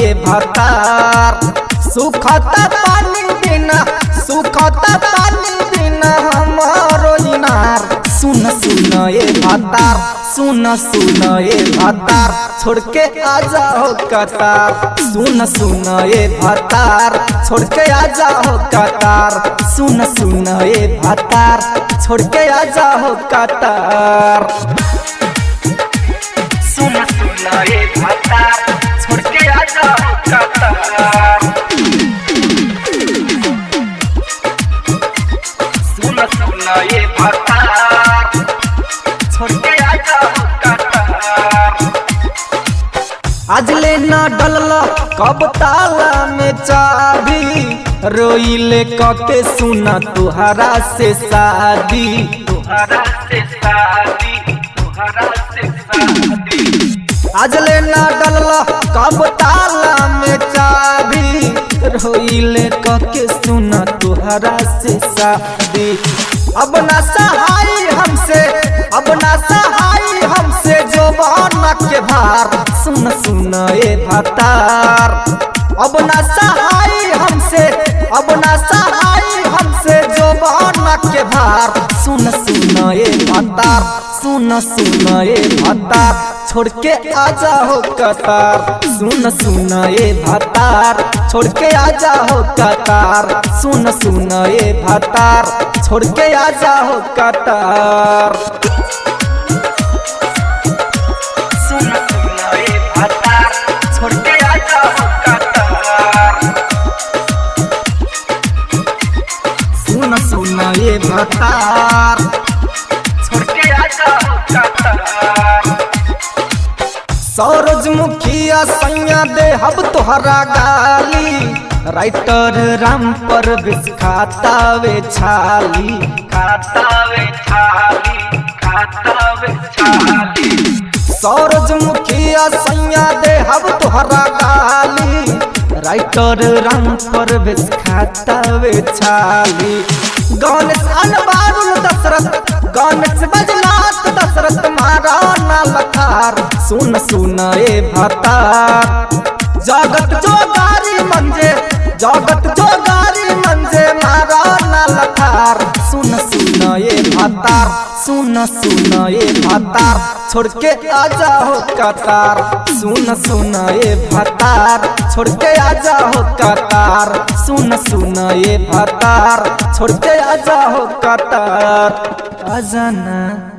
ये भतार सुखता पानी बिना सुखता पानी बिना हमारो इनार सुन ये भतार सुन ये भतार छोड़ के आ जाओ कतार सुन ये भतार छोड़ के आ जाओ कतार सुन ये भतार छोड़ के आ जाओ कतार सुन ये भतार छोड़ के आ जाओ कतार सुन ये भतार छोड़ के आ जाओ कतार आज ले ना डलला कब ताला में चाबी रोइले कके सुना तुहरा से शादी तुहरा से शादी तुहरा से शादी आज ले ना डलला कब ताला में चाबी रोइले कके सुना तुहरा से शादी अब ना सहाय हमसे अब ना सहाय हमसे जो बना के भार सुन ये भतार अब ना सहाय हमसे अब ना सहाय हमसे जो बना के भार सुन ये भतार सुन ये भतार छोड़ के आ जाओ कतार सुन ये भतार छोड़ के आ जाओ कतार सुन ये भतार छोड़ के आ जाओ कतार सुन ये भतार छोड़ के आ जाओ कतार सुन ये भतार छोड़ के आ जाओ कतार सौरज मुखिया सैया दे हब तोहरा गाली राइटर राम पर विष खातावे छाली खातावे छाली खातावे छाली सौरज मुखिया सैया दे हब तोहरा गाली राइटर राम पर विष खातावे छाली गणेश अनबारुल दशरथ गणेश बजनाथ दशरथ मारा ना लखार सुन ये भतार जगत जोगारी मंजे जगत जोगारी मंजे मारा ना लखार सुन ये भतार सुन ये भतार छोड़ के आ जाओ कतार सुन ये भतार छोड़ के आ जाओ कतार सुन ये भतार छोड़ के आ जाओ कतार आ जाना।